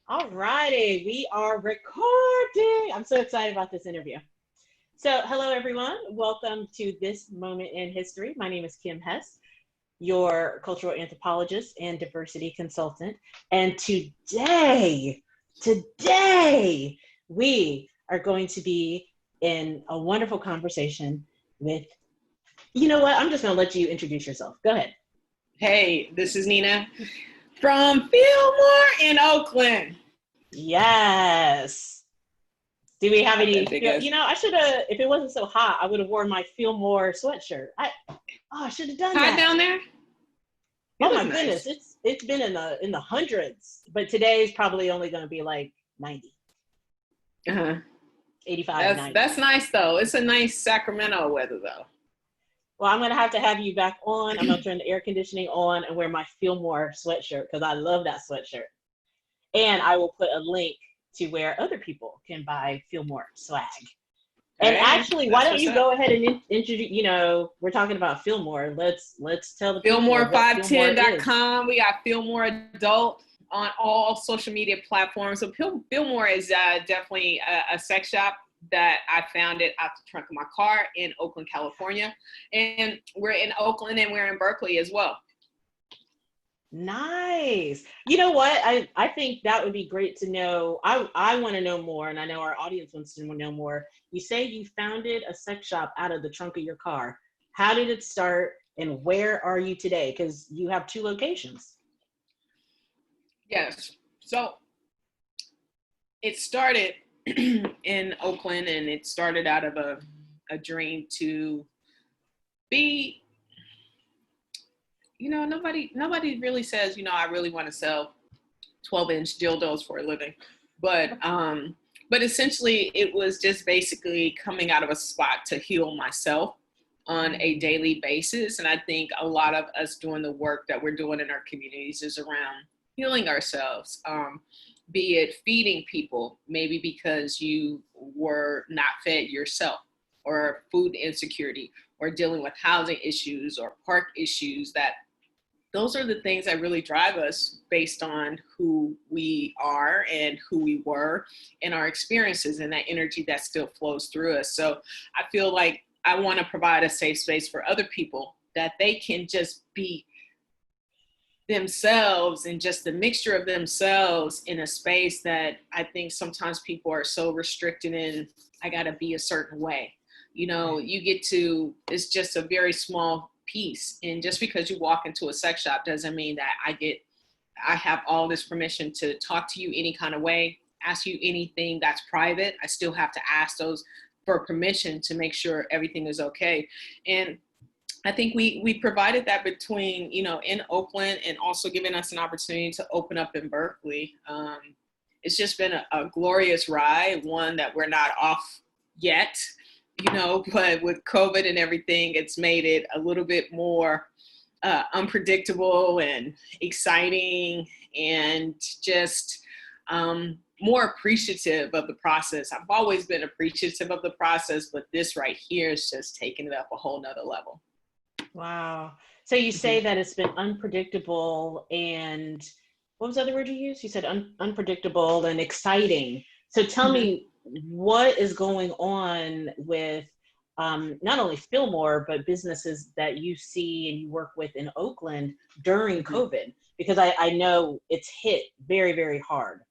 All righty, we are recording. I'm so excited about this interview. So, hello everyone. Welcome to this moment in history. My name is Kim Hess, your cultural anthropologist and diversity consultant. And today, we are going to be in a wonderful conversation with, you know what? I'm just going to let you introduce yourself. Go ahead. Hey, this is Nenna from Feelmore in Oakland. Yes. Do we have any? I should have. If it wasn't so hot, I would have worn my Feelmore sweatshirt. I should have done that. Hot down there? Oh my goodness, it's been in the hundreds, but today's probably only going to be like 90. 85. 90. That's nice though. It's a nice Sacramento weather though. Well, I'm going to have you back on. I'm going to turn the air conditioning on and wear my Feelmore sweatshirt because I love that sweatshirt. And I will put a link to where other people can buy Feelmore swag. And actually, why don't you go ahead and introduce, we're talking about Feelmore. Let's tell the people. Feelmore510.com. We got Feelmore Adult on all social media platforms. So Feelmore is definitely a sex shop that I found it out the trunk of my car in Oakland, California. And we're in Oakland and we're in Berkeley as well. Nice. You know what? I think that would be great to know. I want to know more, and I know our audience wants to know more. You say you founded a sex shop out of the trunk of your car. How did it start, and where are you today? Because you have 2 locations. Yes. So it started in Oakland, and it started out of a dream to be, nobody really says, I really want to sell 12-inch dildos for a living. But essentially it was just basically coming out of a spot to heal myself on a daily basis. And I think a lot of us doing the work that we're doing in our communities is around healing ourselves, be it feeding people, maybe because you were not fed yourself, or food insecurity, or dealing with housing issues or park issues. Those are the things that really drive us based on who we are and who we were and our experiences, and that energy that still flows through us. So I feel like I want to provide a safe space for other people that they can just be themselves and just the mixture of themselves in a space that I think sometimes people are so restricted in, I got to be a certain way. It's just a very small piece. And just because you walk into a sex shop doesn't mean that I have all this permission to talk to you any kind of way, ask you anything that's private. I still have to ask those for permission to make sure everything is okay. And I think we provided that between, in Oakland, and also giving us an opportunity to open up in Berkeley. It's just been a glorious ride, one that we're not off yet, but with COVID and everything, it's made it a little bit more unpredictable and exciting, and just more appreciative of the process. I've always been appreciative of the process, but this right here is just taking it up a whole nother level. Wow. So you say that it's been unpredictable, and what was the other word you used? You said unpredictable and exciting. So tell me, what is going on with not only Feelmore, but businesses that you see and you work with in Oakland during COVID? Because I know it's hit very, very hard.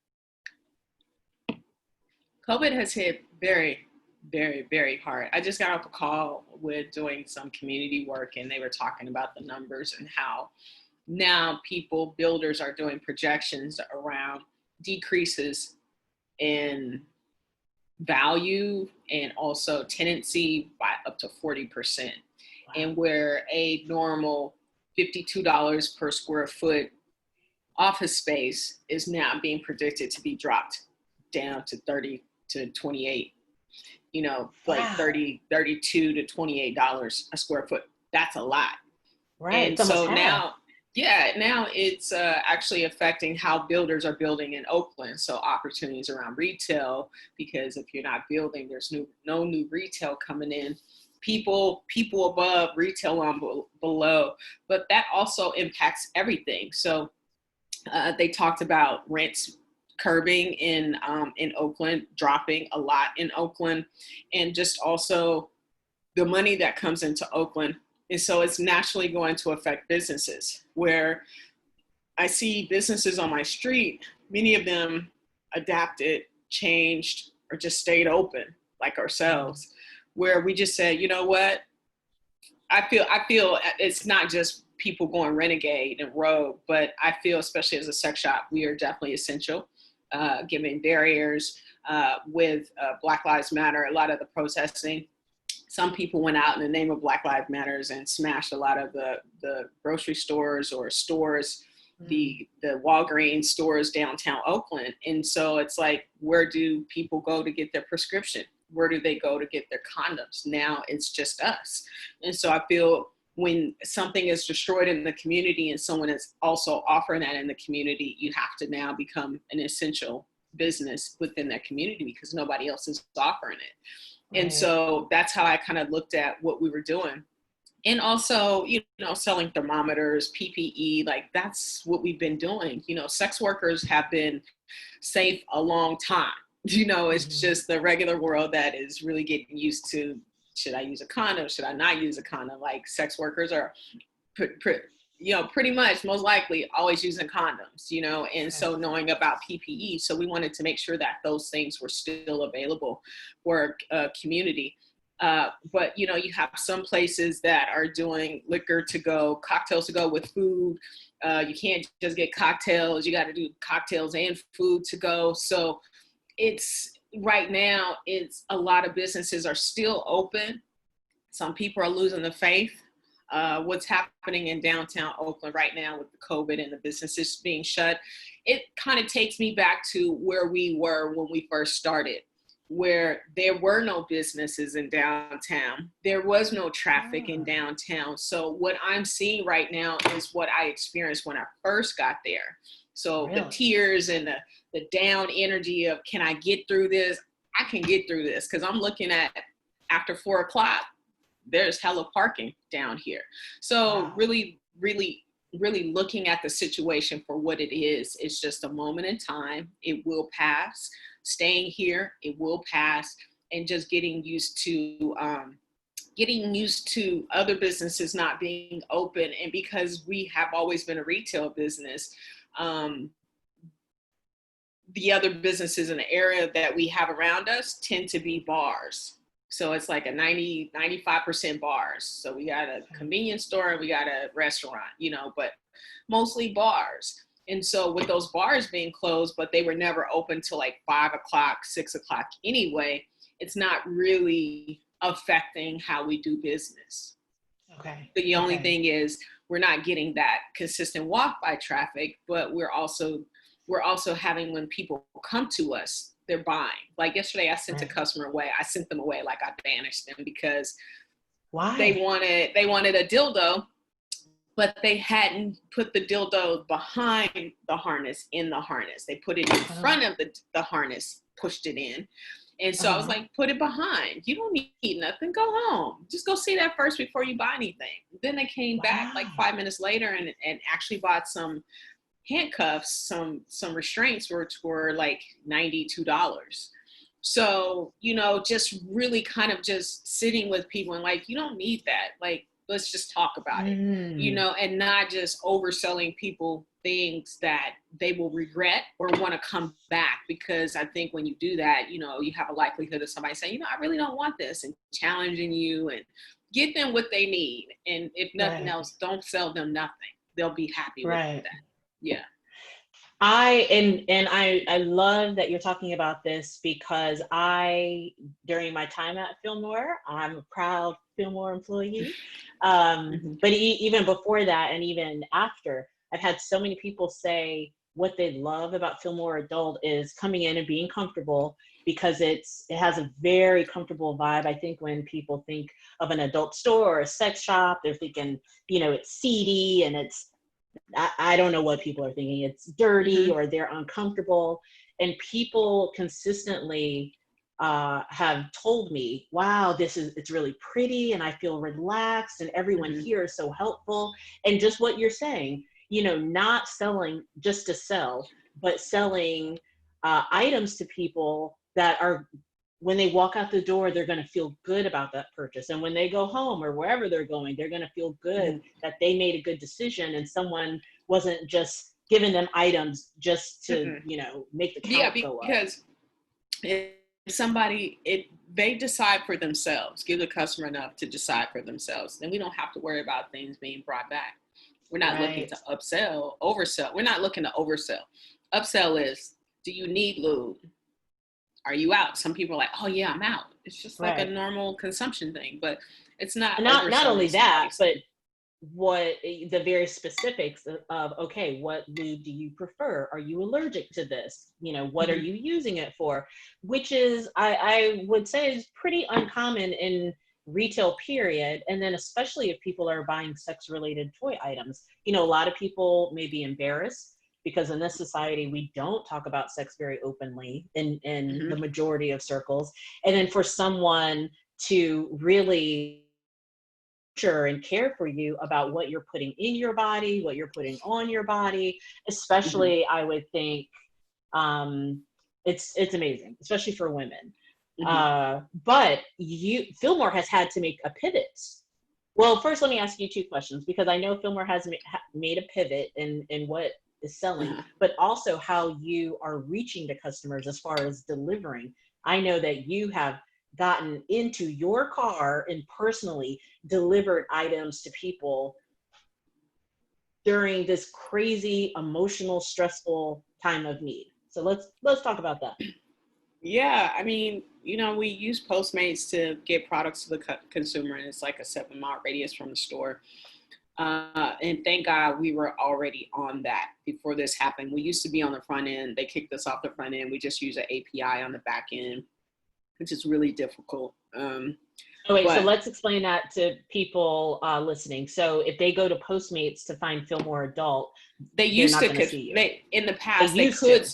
COVID has hit very, very, very hard. I just got off a call with doing some community work, and they were talking about the numbers and how now builders are doing projections around decreases in value and also tenancy by up to 40%. Wow. And where a normal $52 per square foot office space is now being predicted to be dropped down to 30 to 28, like wow. 32 to $28 a square foot. That's a lot. Right. And so now it's actually affecting how builders are building in Oakland. So opportunities around retail, because if you're not building, there's no new retail coming in. People above, retail on below, but that also impacts everything. So they talked about rents curbing in Oakland, dropping a lot in Oakland, and just also the money that comes into Oakland. And so it's naturally going to affect businesses, where I see businesses on my street, many of them adapted, changed, or just stayed open like ourselves, where we just said, you know what? I feel it's not just people going renegade and rogue, but I feel, especially as a sex shop, we are definitely essential, given barriers with Black Lives Matter, a lot of the protesting. Some people went out in the name of Black Lives Matters and smashed a lot of the grocery stores or stores, the Walgreens stores downtown Oakland. And so it's like, where do people go to get their prescription? Where do they go to get their condoms? Now it's just us. And so I feel when something is destroyed in the community and someone is also offering that in the community, you have to now become an essential business within that community because nobody else is offering it. Right. And so that's how I kind of looked at what we were doing. And also, you know, selling thermometers, PPE, like that's what we've been doing. You know, sex workers have been safe a long time. You know, it's just the regular world that is really getting used to, should I use a condom? Should I not use a condom? Like sex workers are, pretty much most likely always using condoms, you know, and so knowing about PPE. So we wanted to make sure that those things were still available for a community. But, you know, you have some places that are doing liquor to go, cocktails to go with food. You can't just get cocktails. You got to do cocktails and food to go. So it's right now, it's a lot of businesses are still open. Some people are losing the faith. What's happening in downtown Oakland right now with the COVID and the businesses being shut, it kind of takes me back to where we were when we first started, where there were no businesses in downtown. There was no traffic in downtown. So what I'm seeing right now is what I experienced when I first got there. So the tears and the down energy of, can I get through this? I can get through this because I'm looking at after 4 o'clock, there's hella parking down here. So really, really, really looking at the situation for what it is. It's just a moment in time. It will pass. Staying here, it will pass. And just getting used to other businesses not being open. And because we have always been a retail business, the other businesses in the area that we have around us tend to be bars. So it's like a 95% bars. So we got a convenience store and we got a restaurant, you know, but mostly bars. And so with those bars being closed, but they were never open till like 5 o'clock, 6 o'clock anyway, it's not really affecting how we do business. Okay. The only thing is we're not getting that consistent walk-by traffic, but we're also having, when people come to us, they're buying. Like yesterday, I sent a customer away. I sent them away, like I banished them because they wanted a dildo, but they hadn't put the dildo behind the harness in the harness. They put it in front of the harness, pushed it in. And so I was like, put it behind. You don't need nothing. Go home. Just go see that first before you buy anything. Then they came back like 5 minutes later and actually bought some handcuffs, some restraints, which were like $92. So, you know, just really kind of just sitting with people and like, you don't need that. Like, let's just talk about it, you know, and not just overselling people things that they will regret or want to come back. Because I think when you do that, you know, you have a likelihood of somebody saying, you know, I really don't want this, and challenging you, and get them what they need. And if nothing else, don't sell them nothing. They'll be happy with that. Yeah. I love that you're talking about this, because during my time at Feelmore, I'm a proud Feelmore employee. But even before that, and even after, I've had so many people say what they love about Feelmore Adult is coming in and being comfortable, because it has a very comfortable vibe. I think when people think of an adult store or a sex shop, they're thinking, you know, it's seedy and I don't know what people are thinking. It's dirty or they're uncomfortable. And people consistently have told me, wow, it's really pretty and I feel relaxed and everyone here is so helpful. And just what you're saying, you know, not selling just to sell, but selling items to people that are, when they walk out the door, they're going to feel good about that purchase. And when they go home or wherever they're going, they're going to feel good that they made a good decision and someone wasn't just giving them items just to, you know, make the count go up. Because if somebody, they decide for themselves, give the customer enough to decide for themselves, then we don't have to worry about things being brought back. We're not looking to oversell. We're not looking to oversell. Upsell is, do you need lube? Are you out? Some people are like, oh yeah, I'm out. It's just like a normal consumption thing, but it's not. Not only that, but what the very specifics of, okay, what lube do you prefer? Are you allergic to this? You know, what are you using it for? Which is, I would say, is pretty uncommon in retail, period. And then especially if people are buying sex related toy items, you know, a lot of people may be embarrassed because in this society, we don't talk about sex very openly in the majority of circles. And then for someone to really sure and care for you about what you're putting in your body, what you're putting on your body, especially I would think it's amazing, especially for women. But Feelmore has had to make a pivot. Well, first, let me ask you two questions, because I know Feelmore has made a pivot in what is selling, but also how you are reaching the customers as far as delivering. I know that you have gotten into your car and personally delivered items to people during this crazy, emotional, stressful time of need. So let's talk about that. Yeah, I mean, you know, we use Postmates to get products to the consumer, and it's like a 7-mile radius from the store. And thank God we were already on that before this happened. We used to be on the front end. They kicked us off the front end. We just use an API on the back end, which is really difficult. So let's explain that to people listening. So if they go to Postmates to find Feelmore Adult, they used to see you. In the past, they could.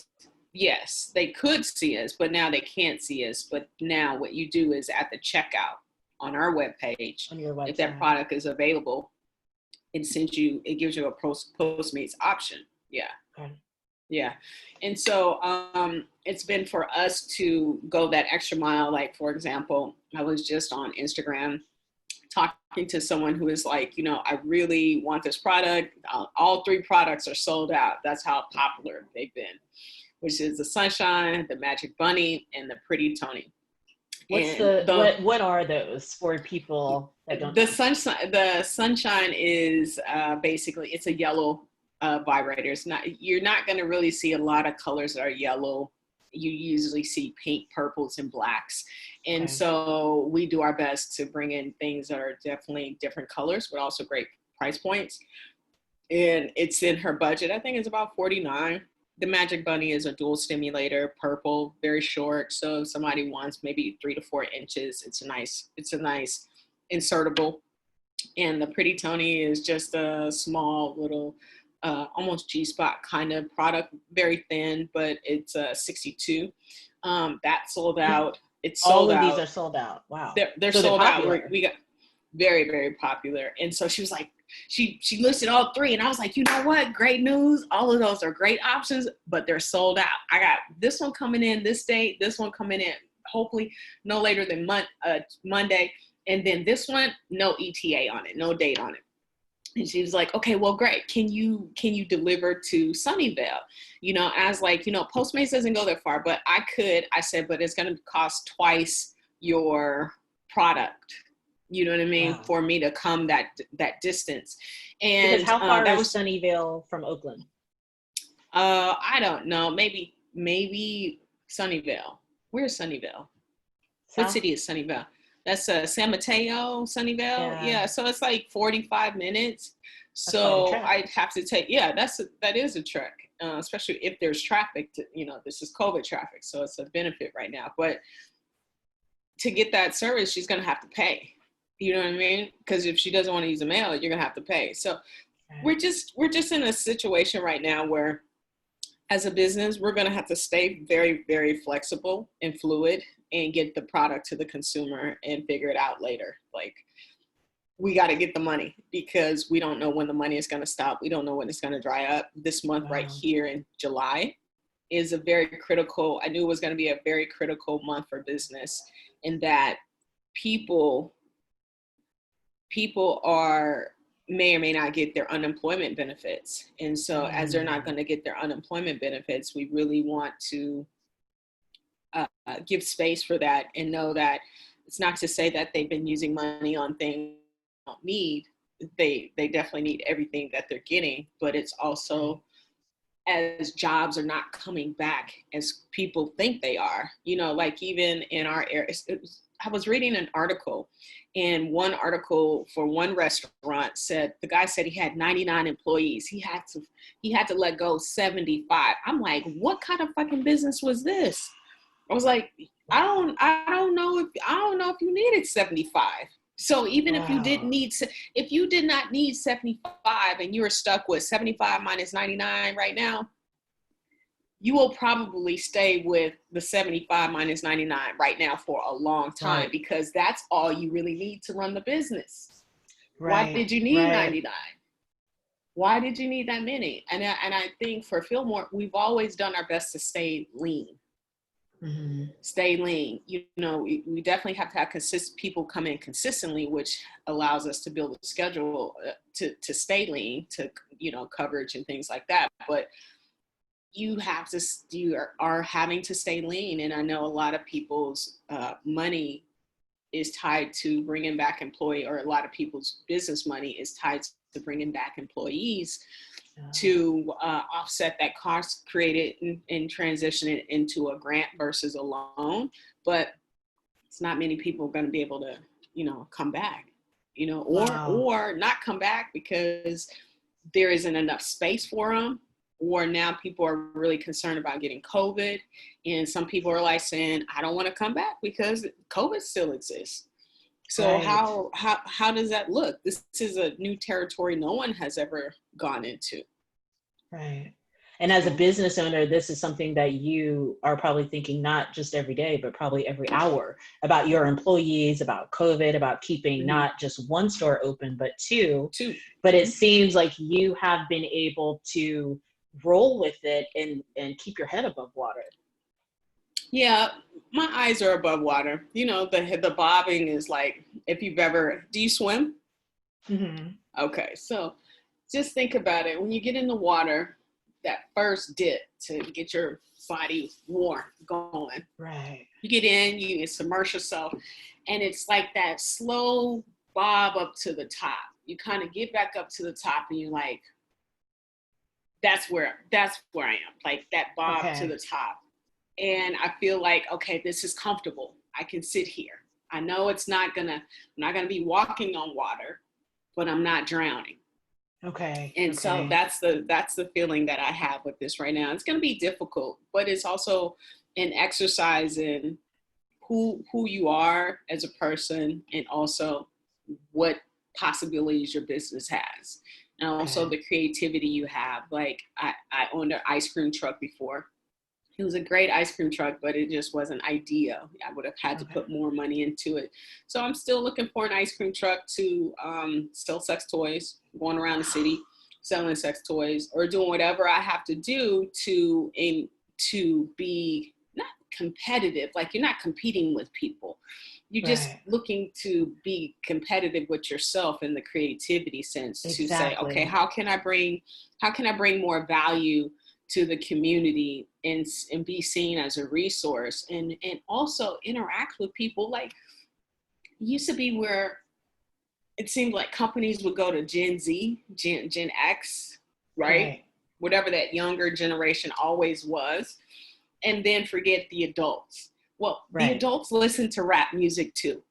Yes, they could see us, but now they can't see us. But now what you do is at the checkout on our webpage, if that product is available, it gives you a Postmates option. Yeah. Okay. Yeah. And so it's been for us to go that extra mile. Like, for example, I was just on Instagram talking to someone who is like, you know, I really want this product. All 3 products are sold out. That's how popular they've been, which is the Sunshine, the Magic Bunny, and the Pretty Tony. What are those for people that don't know? The Sunshine is basically, it's a yellow vibrator. You're not going to really see a lot of colors that are yellow. You usually see pink, purples, and blacks. And so we do our best to bring in things that are definitely different colors, but also great price points. And it's in her budget. I think it's about $49. The Magic Bunny is a dual stimulator, purple, very short. So if somebody wants maybe 3 to 4 inches, it's a nice insertable. And the Pretty Tony is just a small little, almost G-spot kind of product, very thin, but it's 62. That sold out. It's sold out. All of these are sold out. Wow. They're sold out. We got very, very popular. And so she was like, she listed all 3, and I was like, you know what? Great news. All of those are great options, but they're sold out. I got this one coming in this date, this one coming in hopefully no later than Monday, and then this one, no ETA on it, no date on it. And she was like, okay, well, great. Can you deliver to Sunnyvale? You know, as like, you know, Postmates doesn't go that far, but I said, but it's going to cost twice your product. You know what I mean? Wow. For me to come that distance. And because how far is Sunnyvale from Oakland? I don't know. Maybe Sunnyvale. Where's Sunnyvale? What city is Sunnyvale? That's San Mateo, Sunnyvale. Yeah. So it's like 45 minutes. So I'd have to take, that is a trek, especially if there's traffic. This is COVID traffic. So it's a benefit right now. But to get that service, she's going to have to pay. You know what I mean? Because if she doesn't want to use the mail, you're gonna have to pay. So we're just in a situation right now where, as a business, we're gonna have to stay very, very flexible and fluid and get the product to the consumer and figure it out later. Like, we got to get the money because we don't know when the money is gonna stop. We don't know when it's gonna dry up. This month right here in July is a very critical, I knew it was going to be a very critical month for business, in that people may or may not get their unemployment benefits. And so as they're not going to get their unemployment benefits, we really want to give space for that, and know that it's not to say that they've been using money on things they don't need. They definitely need everything that they're getting, but it's also, as jobs are not coming back as people think they are, you know, like even in our area, I was reading an article, and one article for one restaurant said, the guy said he had 99 employees. He had to let go 75. I'm like, what kind of fucking business was this? I was like, I don't know if you needed 75. So even if you did not need 75 and you were stuck with 75 minus 99 right now, you will probably stay with the 75 minus 99 right now for a long time, because that's all you really need to run the business. Why did you need 99? Why did you need that many? And I think for Feelmore, we've always done our best to stay lean. Stay lean. You know, we definitely have to have people come in consistently, which allows us to build a schedule to stay lean, to, you know, coverage and things like that. But you are having to stay lean. And I know a lot of people's money is tied to bringing back employee, or a lot of people's business money is tied to bringing back employees to offset that cost created and transition it into a grant versus a loan. But it's not many people are going to be able to, you know, come back, you know, or not come back because there isn't enough space for them, or now people are really concerned about getting COVID. And some people are like saying, I don't want to come back because COVID still exists. So how does that look? This is a new territory no one has ever gone into. Right. And as a business owner, this is something that you are probably thinking not just every day, but probably every hour, about your employees, about COVID, about keeping not just one store open, but two. But it seems like you have been able to roll with it and keep your head above water. Yeah, my eyes are above water. You know, the bobbing is like, if you've ever, do you swim? Okay, so just think about it. When you get in the water, that first dip to get your body warm, going. Right. You get in, you submerge yourself, and it's like that slow bob up to the top. You kind of get back up to the top, and you're like, that's where I am, like that bob to the top. And I feel like, okay, this is comfortable. I can sit here. I know I'm not gonna be walking on water, but I'm not drowning. Okay. And so that's the feeling that I have with this right now. It's gonna be difficult, but it's also an exercise in who you are as a person, and also what possibilities your business has. And also the creativity you have. Like I owned an ice cream truck before. It was a great ice cream truck, but it just wasn't ideal. I would have had to put more money into it. So I'm still looking for an ice cream truck to sell sex toys, going around the city, selling sex toys, or doing whatever I have to do to be not competitive. Like, you're not competing with people. You're just looking to be competitive with yourself in the creativity sense, to say, okay, how can I bring more value to the community and be seen as a resource, and also interact with people. Like, it used to be where it seemed like companies would go to Gen Z, Gen X, right? Whatever that younger generation always was, and then forget the adults. Well, the adults listen to rap music too.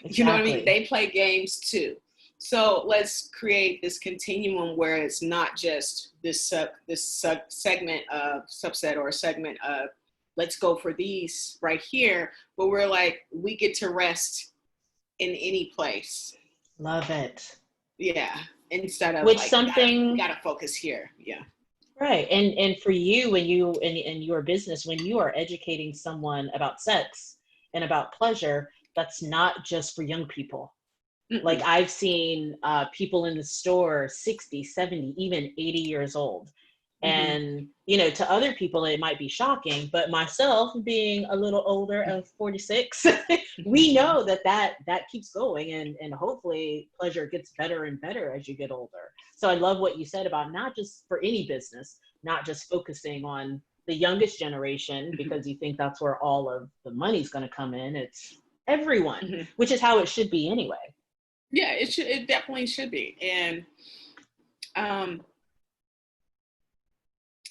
You know what I mean? They play games too. So let's create this continuum where it's not just this segment of subset or a segment of let's go for these right here, but we're like, we get to rest in any place. Love it. Yeah. Instead of with like, something, we gotta focus here. Yeah. Right. And for you, when you in your business, when you are educating someone about sex and about pleasure, that's not just for young people. Like, I've seen people in the store 60, 70, even 80 years old. And, you know, to other people, it might be shocking, but myself being a little older of 46, we know that keeps going, and hopefully pleasure gets better and better as you get older. So I love what you said about not just for any business, not just focusing on the youngest generation because you think that's where all of the money's going to come in. It's everyone, which is how it should be anyway. Yeah, it definitely should be. And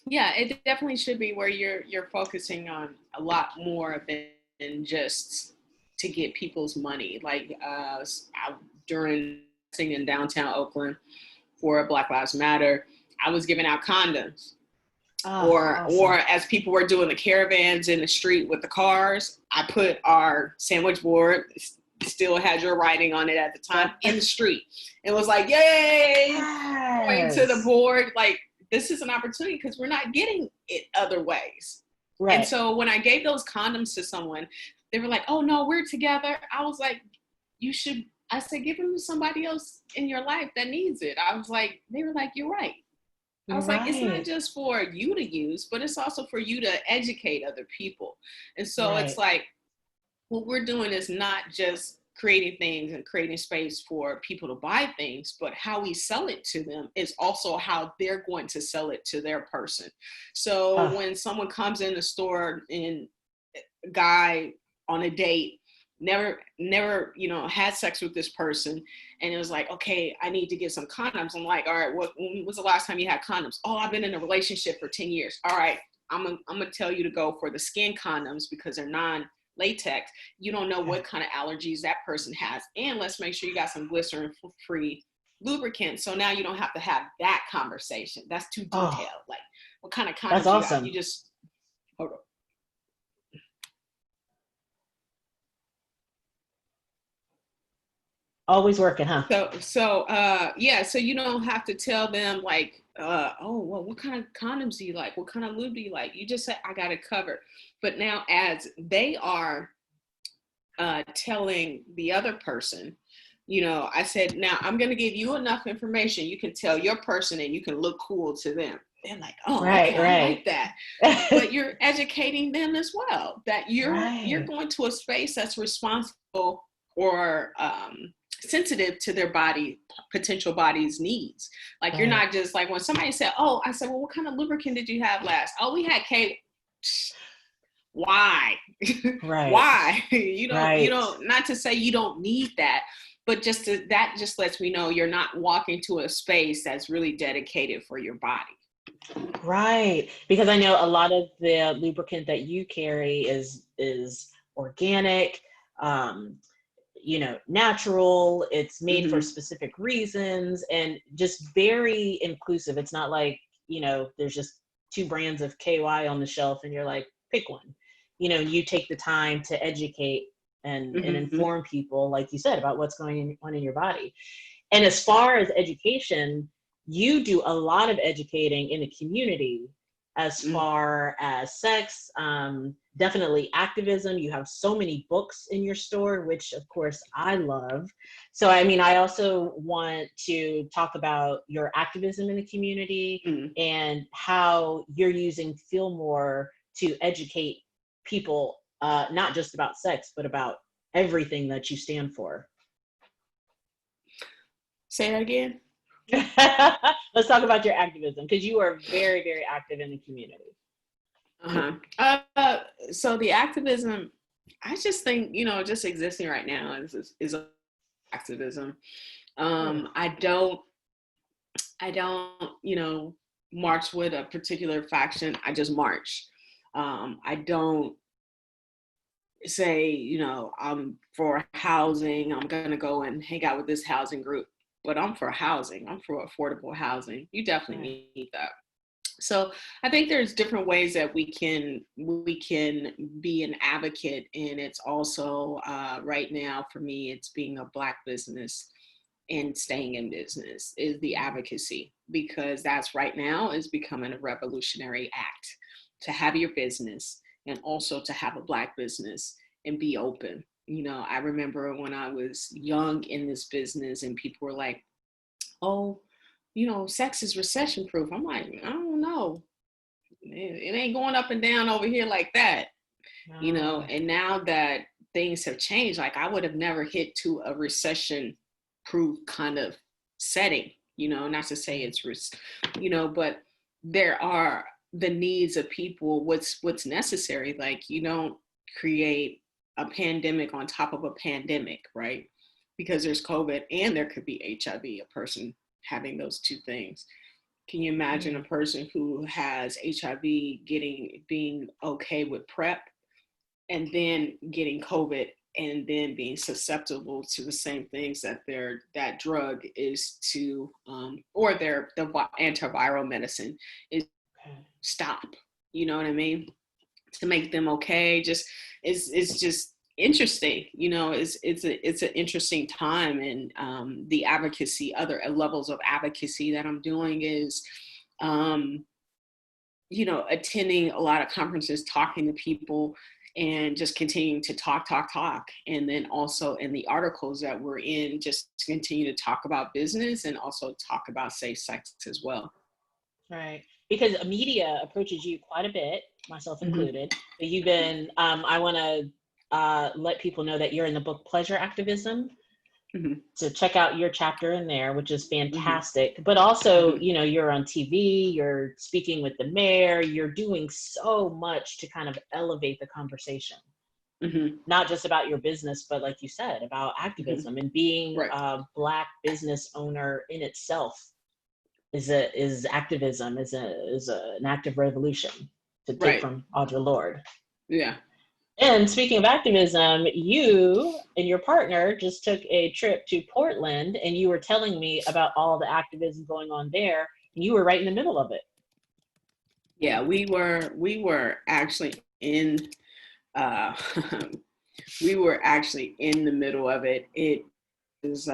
yeah, it definitely should be where you're focusing on a lot more than just to get people's money. Like during in downtown Oakland for Black Lives Matter, I was giving out condoms. Or as people were doing the caravans in the street with the cars, I put our sandwich board, still had your writing on it at the time, in the street. It was like, yay, going to the board. Like, this is an opportunity because we're not getting it other ways. Right. And so when I gave those condoms to someone, they were like, oh no, we're together. I was like, I said, give them to somebody else in your life that needs it. They were like, you're right. I was like, it's not just for you to use, but it's also for you to educate other people. And so it's like, what we're doing is not just creating things and creating space for people to buy things, but how we sell it to them is also how they're going to sell it to their person. So when someone comes in the store and a guy on a date, never, you know, had sex with this person, and it was like, okay, I need to get some condoms. I'm like, all right, when was the last time you had condoms? Oh, I've been in a relationship for 10 years. All right, I'm gonna tell you to go for the skin condoms because they're non-latex. You don't know what kind of allergies that person has. And let's make sure you got some glycerin-free lubricant. So now you don't have to have that conversation. That's too detailed. Like, what kind of condoms That's awesome. you got? You just, hold on. Always working, huh? So you don't have to tell them like, oh, well, what kind of condoms do you like? What kind of lube do you like? You just say, I got it covered. But now as they are telling the other person, you know, I said, now I'm going to give you enough information. You can tell your person and you can look cool to them. They're like, oh, okay, I like that. But you're educating them as well, that you're going to a space that's responsible or sensitive to their potential body's needs. Like, you're not just like, when somebody said, oh, I said, well, what kind of lubricant did you have last? Oh, we had K. Why? Why? You don't, not to say you don't need that, but that just lets me know you're not walking to a space that's really dedicated for your body. Right. Because I know a lot of the lubricant that you carry is organic, you know, natural. It's made for specific reasons and just very inclusive. It's not like, you know, there's just 2 brands of KY on the shelf and you're like, pick one. You know, you take the time to educate and inform people, like you said, about what's going on in your body. And as far as education, you do a lot of educating in the community as far as sex, definitely activism. You have so many books in your store, which of course I love. So, I mean, I also want to talk about your activism in the community and how you're using Feelmore to educate people, not just about sex, but about everything that you stand for. Say that again. Let's talk about your activism, because you are very, very active in the community. So the activism, I just think, you know, just existing right now is activism. I don't, you know, march with a particular faction. I just march. I don't say, you know, I'm for housing. I'm going to go and hang out with this housing group. But I'm for housing. I'm for affordable housing. You definitely need that. So I think there's different ways that we can be an advocate, and it's also right now for me, it's being a Black business and staying in business is the advocacy, because that's right now is becoming a revolutionary act to have your business and also to have a Black business and be open. You know, I remember when I was young in this business and people were like, oh, you know, sex is recession proof. I'm like, I don't no, it ain't going up and down over here like that. You know, and now that things have changed, like I would have never hit to a recession proof kind of setting, you know, not to say it's, you know, but there are the needs of people, what's necessary. Like you don't create a pandemic on top of a pandemic, right? Because there's COVID and there could be HIV, a person having those two things. Can you imagine a person who has HIV being okay with PrEP and then getting COVID and then being susceptible to the same things that that drug is to, or the antiviral medicine is stop, you know what I mean? To make them okay, it's just interesting, you know, it's an interesting time. And the advocacy, other levels of advocacy that I'm doing is, you know, attending a lot of conferences, talking to people, and just continuing to talk. And then also in the articles that we're in, just to continue to talk about business and also talk about safe sex as well. Right. Because media approaches you quite a bit, myself included. But you've been, I want to let people know that you're in the book Pleasure Activism. So check out your chapter in there, which is fantastic. But also, you know, you're on TV, you're speaking with the mayor, you're doing so much to kind of elevate the conversation. Not just about your business, but like you said, about activism and being a Black business owner in itself is activism, is an active revolution, to take from Audre Lorde. Yeah. And speaking of activism, you and your partner just took a trip to Portland, and you were telling me about all the activism going on there, and you were right in the middle of it. Yeah, we were actually in we were actually in the middle of it. It was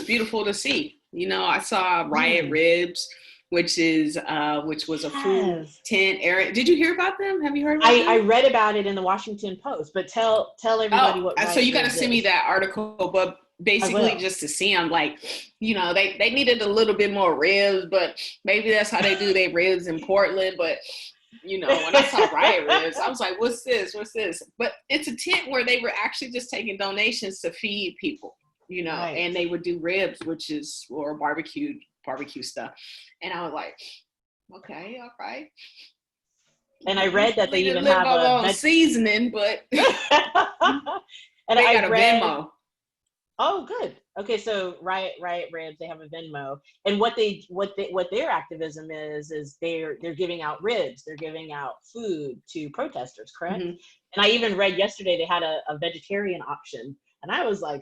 beautiful to see. You know, I saw Riot Ribs, which was a food tent area. Did you hear about them? Have you heard about them? I read about it in the Washington Post, but tell everybody what Riot so you got to Ribs send me that article, but basically just to see them, like, you know, they needed a little bit more ribs, but maybe that's how they do their ribs in Portland. But, you know, when I saw Riot Ribs, I was like, what's this? But it's a tent where they were actually just taking donations to feed people, you know, and they would do ribs, or barbecue stuff. And I was like, okay, all right. And I read that they even have a seasoning, but and they got a Venmo. Oh, good. Okay, so Riot Ribs, they have a Venmo, and what their activism is they're giving out ribs, they're giving out food to protesters, correct? And I even read yesterday they had a vegetarian option, and I was like,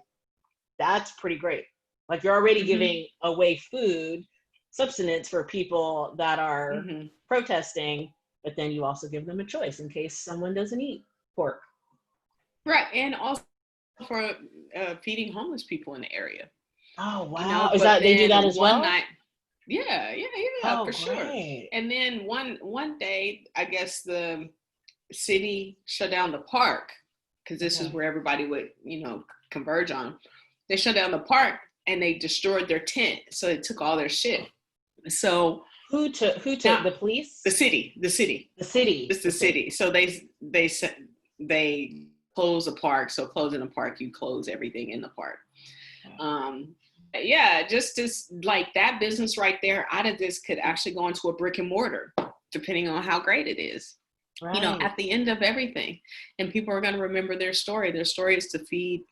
that's pretty great. Like, you're already giving away food, sustenance for people that are protesting, but then you also give them a choice in case someone doesn't eat pork. Right, and also for feeding homeless people in the area. Oh, wow. You know, is that they do that as well? Night, yeah, oh, for sure. And then one day, I guess the city shut down the park, because this is where everybody would, you know, converge on. They shut down the park and they destroyed their tent. So they took all their shit. So who took the police? The city. The city. It's the city. So they close the park. So closing the park, you close everything in the park. Just like that business right there, out of this could actually go into a brick and mortar, depending on how great it is. Right. You know, at the end of everything, and people are going to remember their story. Their story is to feed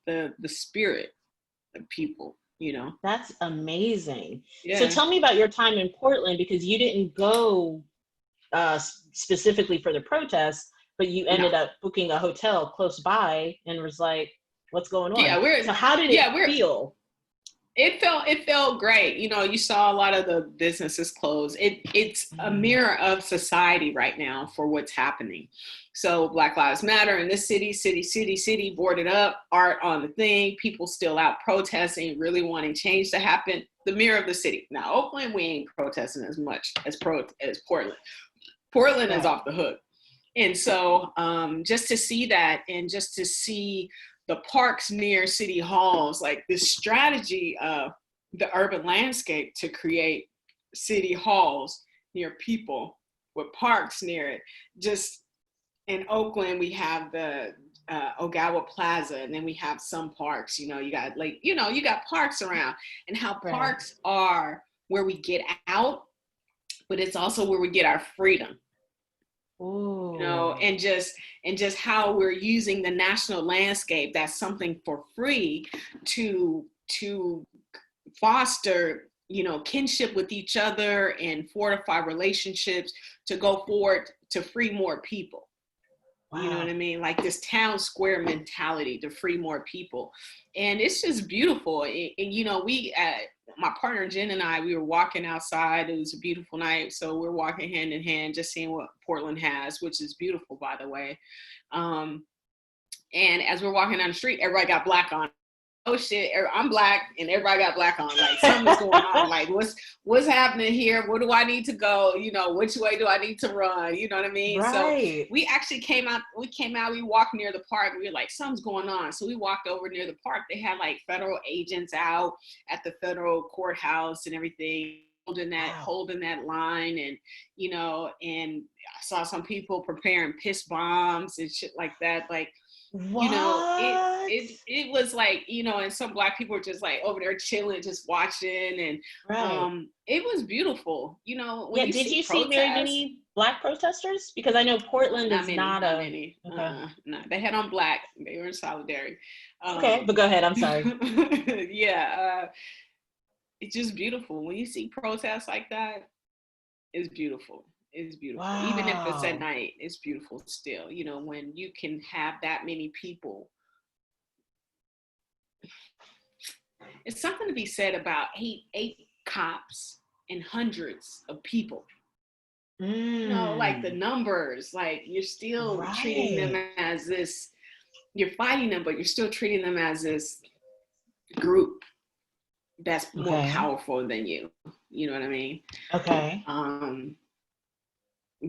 the spirit of people. You know, that's amazing. Yeah. So tell me about your time in Portland, because you didn't go specifically for the protest, but you ended up booking a hotel close by and was like, what's going on? Yeah, so how did it feel? It felt great. You know, you saw a lot of the businesses close. It's a mirror of society right now for what's happening. So Black Lives Matter in this city boarded up, art on the thing, people still out protesting, really wanting change to happen. The mirror of the city. Now, Oakland, we ain't protesting as much as Portland. Portland is off the hook. And so just to see that, and just to see the parks near city halls, like this strategy of the urban landscape to create city halls near people with parks near it. Just in Oakland, we have the Ogawa Plaza, and then we have some parks, you got like, you got parks around, and how parks are where we get out, but it's also where we get our freedom. Ooh. And just how we're using the national landscape, that's something for free, to foster, kinship with each other and fortify relationships, to go forward to free more people. Wow. You know what I mean? Like this town square mentality to free more people. And it's just beautiful. And we, my partner Jen and I, we were walking outside. It was a beautiful night. So we're walking hand in hand, just seeing what Portland has, which is beautiful, by the way. And as we're walking down the street, everybody got black on. Oh shit, I'm black and everybody got black on. Like something's going on. Like what's happening here? Where do I need to go? Which way do I need to run? You know what I mean? Right. So we actually came out, we walked near the park. We were like, something's going on. So we walked over near the park. They had like federal agents out at the federal courthouse and everything, holding that line. And, and I saw some people preparing piss bombs and shit like that. Like, what? It was like, and some black people were just like over there chilling, just watching, and it was beautiful. When did you see very many black protesters? Because I know Portland is not many. Okay. No, they had on black. They were in solidarity. Okay, but go ahead. I'm sorry. It's just beautiful when you see protests like that. It's beautiful. It's beautiful. Wow. Even if it's at night, it's beautiful still. When you can have that many people. It's something to be said about eight cops and hundreds of people. Like the numbers, like you're still treating them as this, you're fighting them, but you're still treating them as this group that's more powerful than you. You know what I mean? Okay.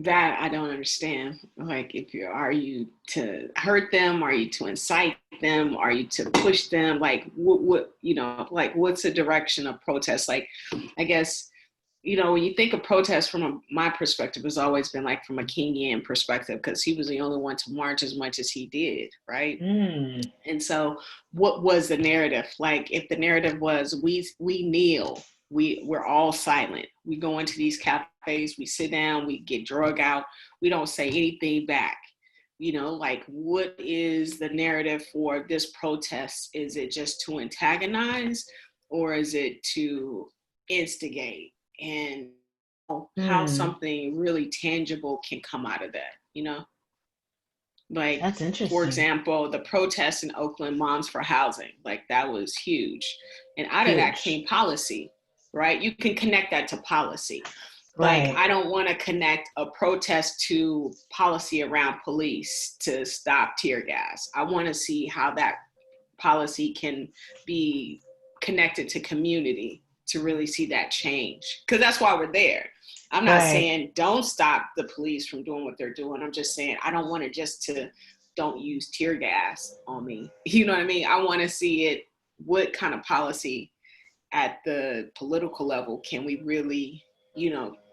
That I don't understand. Like, are you to hurt them? Are you to incite them? Are you to push them? Like, what like, what's the direction of protest? Like, I guess, when you think of protest from my perspective, has always been like from a Kenyan perspective, because he was the only one to march as much as he did, right? And so what was the narrative? Like, if the narrative was we kneel, we're all silent, we go into these cafes, we sit down, we get drug out, we don't say anything back. Like, what is the narrative for this protest? Is it just to antagonize, or is it to instigate? And how something really tangible can come out of that, Like, that's interesting. For example, the protests in Oakland, Moms for Housing, like that was huge. And out of that came policy, right? You can connect that to policy. Like, I don't want to connect a protest to policy around police to stop tear gas. I want to see how that policy can be connected to community to really see that change. Because that's why we're there. I'm not saying don't stop the police from doing what they're doing. I'm just saying I don't want it just to don't use tear gas on me. You know what I mean? I want to see it, what kind of policy at the political level can we really,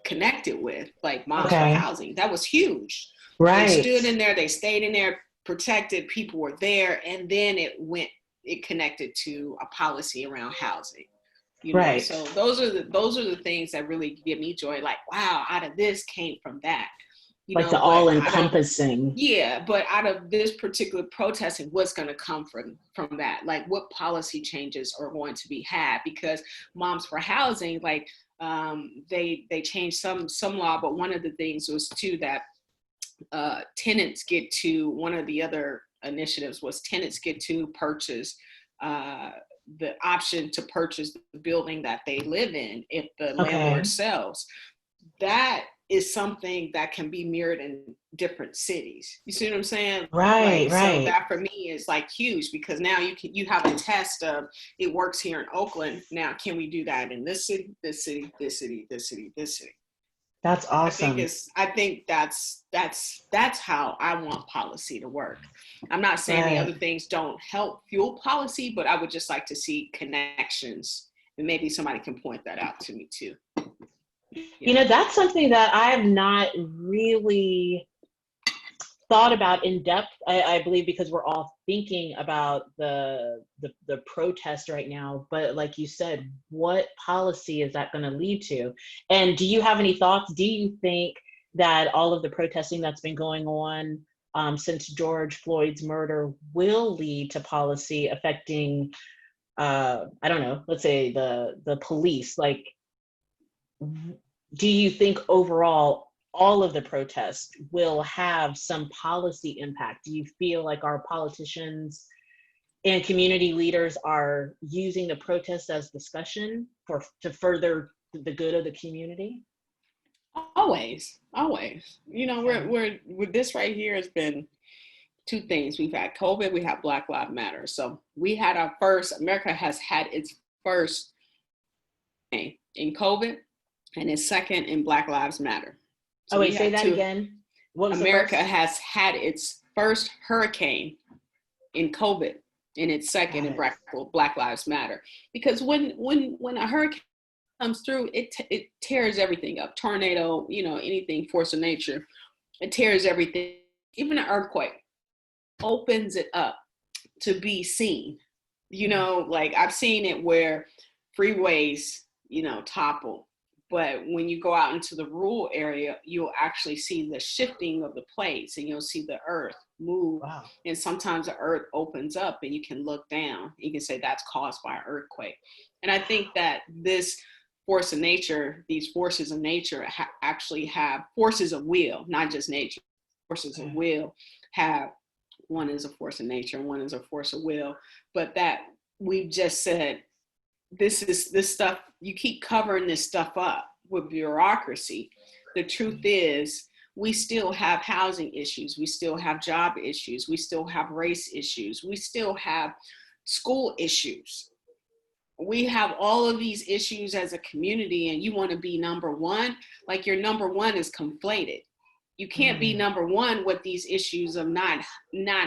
connect it with? Like Moms for Housing. That was huge. Right. They stood in there, they stayed in there, protected, people were there, and then it connected to a policy around housing. So those are the things that really give me joy. Like, wow, out of this came from that. Like the all-encompassing. But out of this particular protesting, what's going to come from that? Like, what policy changes are going to be had? Because Moms for Housing, like, they changed some law, but one of the things was too that tenants get to, one of the other initiatives was tenants get to purchase the option to purchase the building that they live in if the landlord sells. That is something that can be mirrored in different cities. You see what I'm saying? Right. So that for me is like huge, because now you have a test of, it works here in Oakland. Now, can we do that in this city, this city, this city, this city, this city? That's awesome. I think that's how I want policy to work. I'm not saying the other things don't help fuel policy, but I would just like to see connections, and maybe somebody can point that out to me too. You know, that's something that I have not really thought about in depth. I believe because we're all thinking about the protest right now. But like you said, what policy is that going to lead to? And do you have any thoughts? Do you think that all of the protesting that's been going on since George Floyd's murder will lead to policy affecting, I don't know, let's say the police? Like, do you think overall all of the protests will have some policy impact? Do you feel like our politicians and community leaders are using the protests as discussion to further the good of the community? Always, always. You know, we're with this right here has been two things. We've had COVID, we have Black Lives Matter. So we had our first, America has had its first in COVID and its second in Black Lives Matter. So wait, say that again. What was America has had its first hurricane in COVID and its second in Black Lives Matter. Because when a hurricane comes through, it tears everything up. Tornado, you know, anything, force of nature, it tears everything. Even an earthquake opens it up to be seen. You know, like I've seen it where freeways, you know, topple. But when you go out into the rural area, you'll actually see the shifting of the plates and you'll see the earth move. Wow. And sometimes the earth opens up and you can look down. You can say that's caused by an earthquake. And I think that this force of nature, these forces of nature actually have forces of will, not just nature. Forces of will have, one is a force of nature and one is a force of will. But that we've just said, this stuff, you keep covering this stuff up with bureaucracy. The truth is, we still have housing issues. We still have job issues. We still have race issues. We still have school issues. We have all of these issues as a community, and you want to be number one, like your number one is conflated. You can't be number one with these issues of not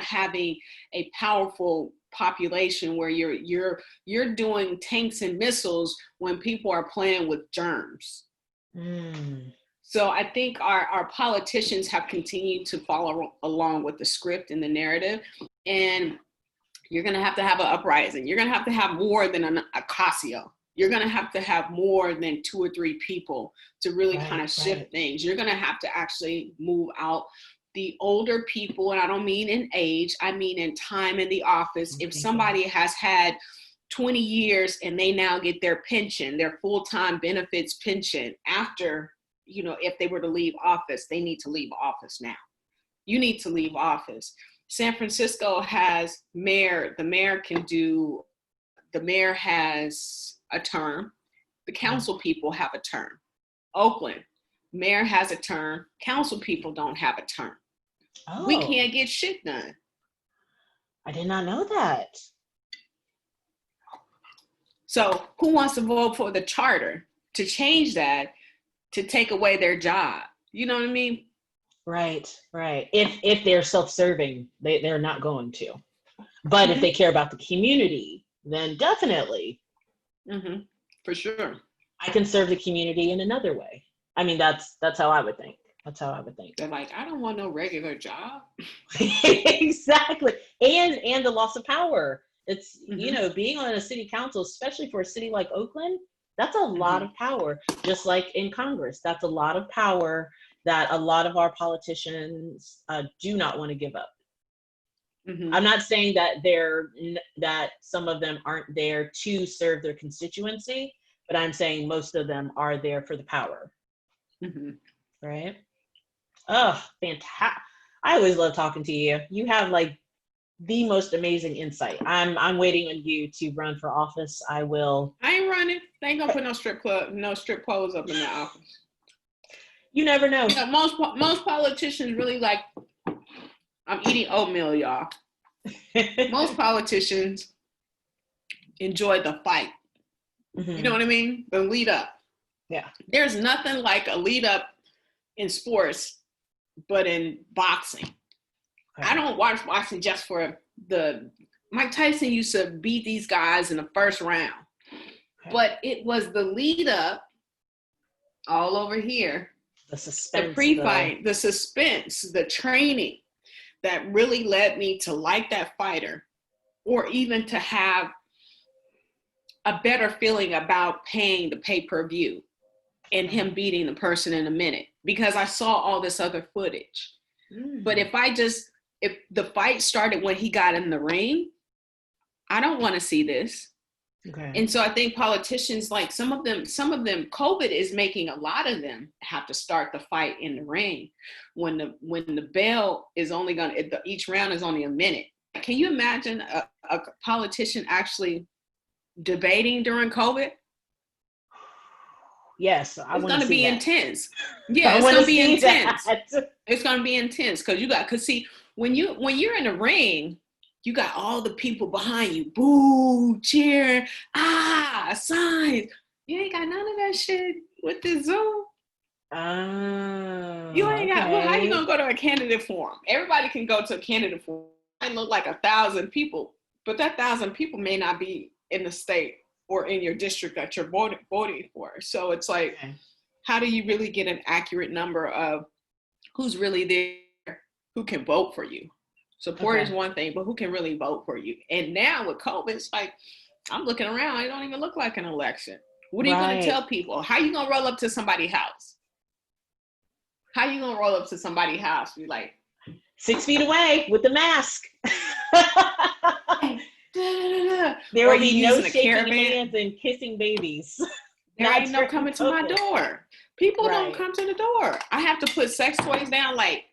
having a powerful population where you're doing tanks and missiles when people are playing with germs. So I think our politicians have continued to follow along with the script and the narrative, and you're going to have an uprising. You're going to have more than an Ocasio. You're going to have more than 2 or 3 people to really kind of shift things. You're going to have to actually move out the older people, and I don't mean in age, I mean in time in the office. If somebody has had 20 years and they now get their pension, their full-time benefits pension after, you know, if they were to leave office, they need to leave office now. You need to leave office. San Francisco has the mayor has a term. The council people have a term. Oakland, mayor has a term. Council people don't have a term. Oh. We can't get shit done. I did not know that. So who wants to vote for the charter to change that, to take away their job? You know what I mean? Right. If they're self-serving, they're not going to. But if they care about the community, then definitely. For sure. I can serve the community in another way. I mean, that's how I would think. They're like, I don't want no regular job. Exactly. And the loss of power. It's, you know, being on a city council, especially for a city like Oakland, that's a lot of power. Just like in Congress, that's a lot of power that a lot of our politicians do not want to give up. I'm not saying that some of them aren't there to serve their constituency, but I'm saying most of them are there for the power. Right? Oh, fantastic. I always love talking to you. You have like the most amazing insight. I'm waiting on you to run for office. I ain't running. They ain't gonna put no strip clubs up in the office. You never know. You know, most politicians really like, I'm eating oatmeal, y'all. Most politicians enjoy the fight. You know what I mean? The lead up. Yeah. There's nothing like a lead up in sports, but in boxing. Okay. I don't watch boxing just for Mike Tyson used to beat these guys in the first round. Okay. But it was the lead up all over here. The suspense. The pre-fight, the suspense, the training that really led me to like that fighter, or even to have a better feeling about paying the pay-per-view and him beating the person in a minute, because I saw all this other footage. But if the fight started when he got in the ring, I don't want to see this. Okay. And so I think politicians, like some of them, COVID is making a lot of them have to start the fight in the ring when the bell is only each round is only a minute. Can you imagine a politician actually debating during COVID? Yes, it's going to be intense. Yeah, it's going to be intense. It's going to be intense because see, when you're in the ring, you got all the people behind you, boo, cheer, signs. You ain't got none of that shit with the Zoom. You ain't got. Well, how you gonna go to a candidate forum? Everybody can go to a candidate forum. It look like 1,000 people, but that 1,000 people may not be in the state or in your district that you're voting for. So it's like, how do you really get an accurate number of who's really there, who can vote for you? Support is one thing, but who can really vote for you? And now with COVID, it's like, I'm looking around, it don't even look like an election. What are you going to tell people? How you going to roll up to somebody's house? How you going to roll up to somebody's house? Be like, 6 feet away with the mask. There will be no shaking hands and kissing babies. There ain't no coming to my door. People don't come to the door. I have to put sex toys down, like,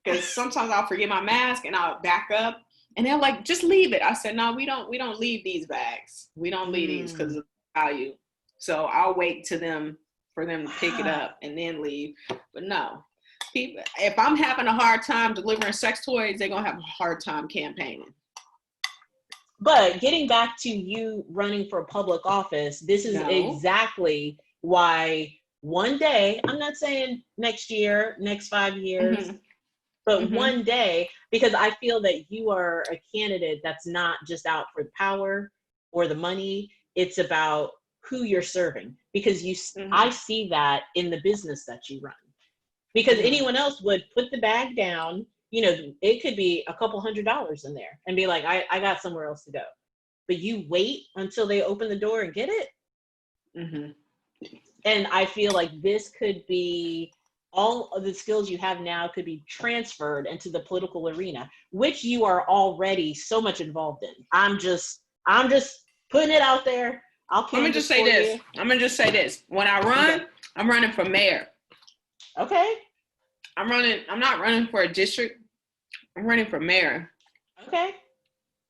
because sometimes I'll forget my mask and I'll back up, and they're like, just leave it. I said, no, we don't leave these bags. We don't leave these because of value. So I'll wait for them to pick it up and then leave. But no, people, if I'm having a hard time delivering sex toys, they're going to have a hard time campaigning. But getting back to you running for public office, this is exactly why one day, I'm not saying next year, next 5 years, but one day, because I feel that you are a candidate that's not just out for the power or the money. It's about who you're serving, because I see that in the business that you run, because anyone else would put the bag down. You know, it could be a couple $100 in there and be like, I got somewhere else to go. But you wait until they open the door and get it. And I feel like this could be, all of the skills you have now could be transferred into the political arena, which you are already so much involved in. I'm just putting it out there. I'm gonna just say this. When I run, I'm running for mayor. Okay. I'm not running for a district. I'm running for mayor. Okay.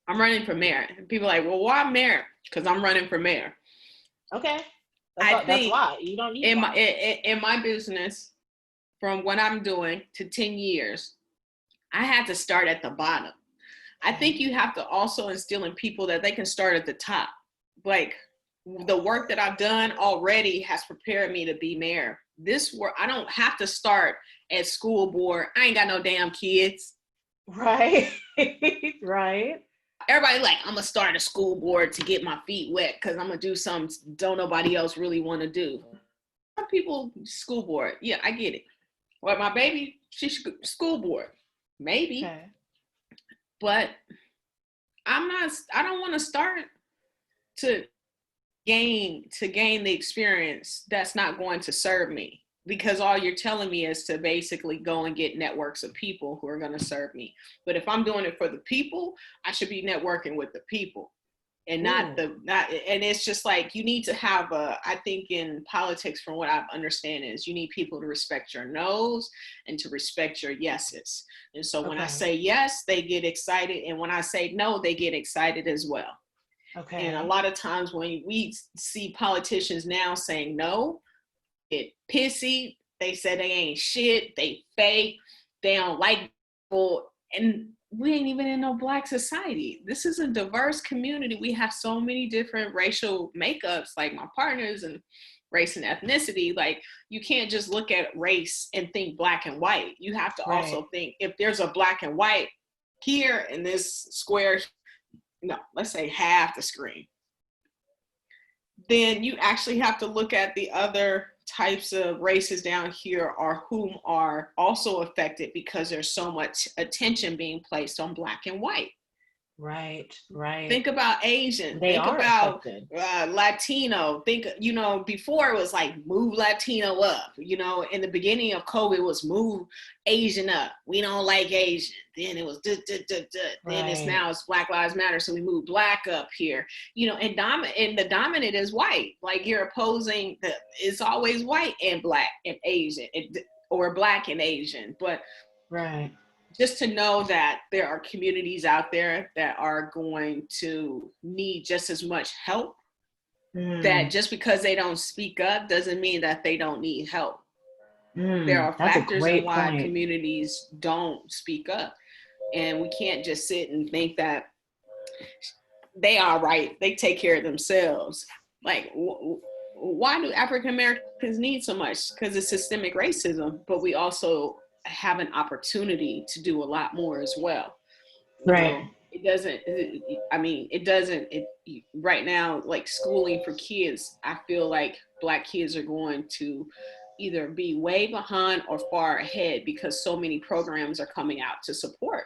I'm running for mayor. And people are like, well, why mayor? Because I'm running for mayor. Okay. That's why. You don't need in my business, from what I'm doing to 10 years, I had to start at the bottom. I think you have to also instill in people that they can start at the top. Like, the work that I've done already has prepared me to be mayor. This work, I don't have to start at school board. I ain't got no damn kids. Right. Right. Everybody like, I'm gonna start a school board to get my feet wet because I'm gonna do something don't nobody else really want to do. Some people, school board, yeah, I get it. Well, my baby, she's school board, maybe, but I don't want to start to gain the experience that's not going to serve me, because all you're telling me is to basically go and get networks of people who are going to serve me. But if I'm doing it for the people, I should be networking with the people and not and it's just like, you need to have I think in politics, from what I understand, is you need people to respect your no's and to respect your yeses. And so when I say yes, they get excited. And when I say no, they get excited as well. Okay. And a lot of times when we see politicians now saying no, get pissy. They say they ain't shit. They fake. They don't like people. And we ain't even in no Black society. This is a diverse community. We have so many different racial makeups, like my partners, and race and ethnicity. Like, you can't just look at race and think black and white. You have to also think, if there's a black and white here in this square, no, let's say half the screen, then you actually have to look at the other types of races down here are whom are also affected because there's so much attention being placed on Black and white. Right, right. Think about Asian. They think are about affected. Latino. Think, you know, before it was like move Latino up. You know, in the beginning of COVID, it was move Asian up. We don't like Asian. Then it was Then it's now it's Black Lives Matter. So we move Black up here. You know, and the dominant is white. Like you're opposing it's always white and Black and Asian, or Black and Asian. But right. Just to know that there are communities out there that are going to need just as much help, that just because they don't speak up doesn't mean that they don't need help. There are factors in why communities don't speak up. And we can't just sit and think that they are right, they take care of themselves. Like, why do African Americans need so much? Because it's systemic racism, but we also have an opportunity to do a lot more as well. Right. Right now, like schooling for kids, I feel like Black kids are going to either be way behind or far ahead because so many programs are coming out to support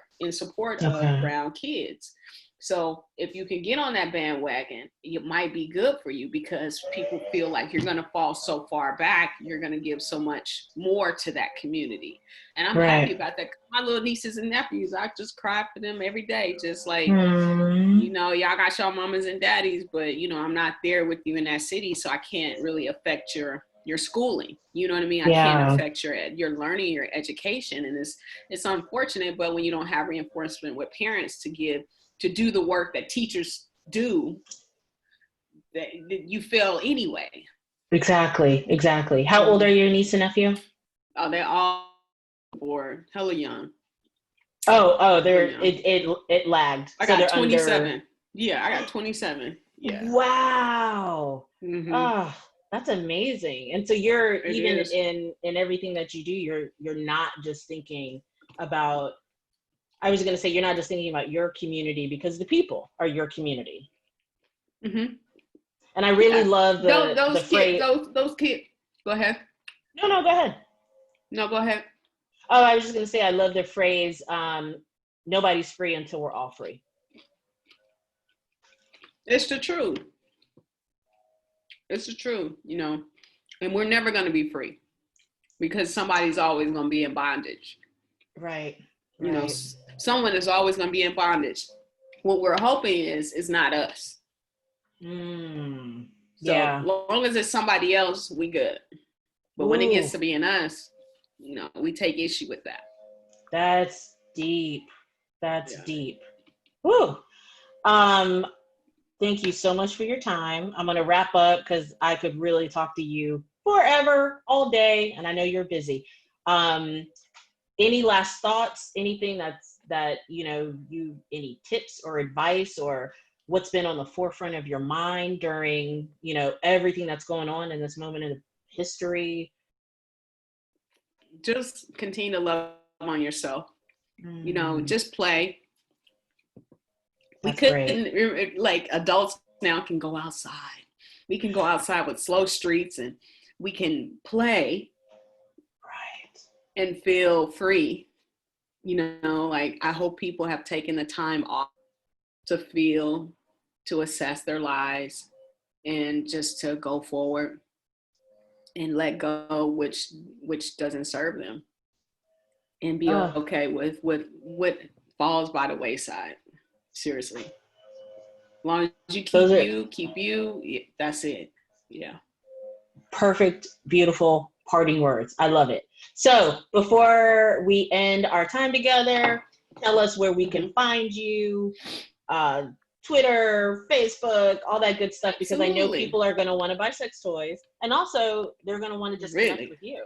of brown kids. So if you can get on that bandwagon, it might be good for you because people feel like you're going to fall so far back, you're going to give so much more to that community. And I'm happy about that. My little nieces and nephews, I just cry for them every day. Just like, you know, y'all got your mamas and daddies, but, you know, I'm not there with you in that city, so I can't really affect your schooling. You know what I mean? I can't affect your learning, your education. And it's unfortunate, but when you don't have reinforcement with parents to do the work that teachers do, that you fail anyway. Exactly. How old are your niece and nephew? Oh, they're all or hella young. It lagged. I got 27. Yeah, I got 27. Yeah. Wow. Mm-hmm. Oh, that's amazing. And so you're in everything that you do, you're not just thinking about, I was going to say, you're not just thinking about your community because the people are your community. Mm-hmm. And I really love the phrase. Those kids. Go ahead. No, go ahead. No, go ahead. Oh, I was just going to say, I love the phrase, nobody's free until we're all free. It's the truth. It's the truth, you know, and we're never going to be free because somebody's always going to be in bondage. Right. You know, someone is always going to be in bondage. What we're hoping is not us. So long as it's somebody else, we good. But when it gets to being us, you know, we take issue with that. That's deep. Deep. Woo. Thank you so much for your time. I'm going to wrap up because I could really talk to you forever, all day, and I know you're busy. Any last thoughts? Anything that any tips or advice or what's been on the forefront of your mind during, you know, everything that's going on in this moment in history? Just continue to love on yourself. You know, just play. That's we couldn't, like adults now can go outside. We can go outside with slow streets and we can play. And feel free. You know, like I hope people have taken the time off to feel, to assess their lives, and just to go forward and let go which doesn't serve them, and be okay with what falls by the wayside. Seriously, as long as you keep you, that's it. Yeah. Perfect, beautiful parting words. I love it. So before we end our time together, tell us where we can find you, Twitter, Facebook, all that good stuff, because I know people are going to want to buy sex toys, and also they're going to want to just connect with you.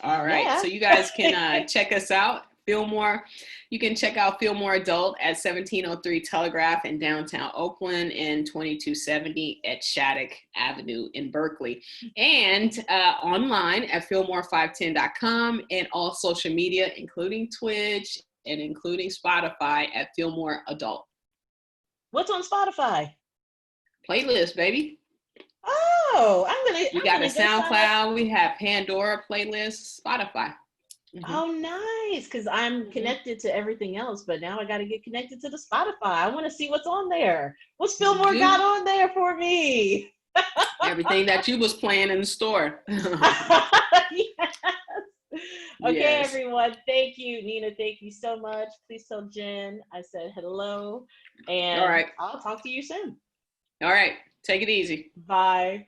All right. So you guys can check us out. Feelmore. You can check out Feelmore Adult at 1703 Telegraph in downtown Oakland and 2270 at Shattuck Avenue in Berkeley. And online at feelmore510.com and all social media, including Twitch and including Spotify at Feelmore Adult. What's on Spotify? Playlist, baby. Oh, We got a SoundCloud. We have Pandora playlist, Spotify. Oh, nice. Because I'm connected to everything else, but now I got to get connected to the Spotify. I want to see what's on there. What's Feelmore got on there for me? Everything that you was playing in the store. Yes. Okay, Yes. everyone. Thank you, Nina. Thank you so much. Please tell Jen I said hello. And All right. I'll talk to you soon. All right. Take it easy. Bye.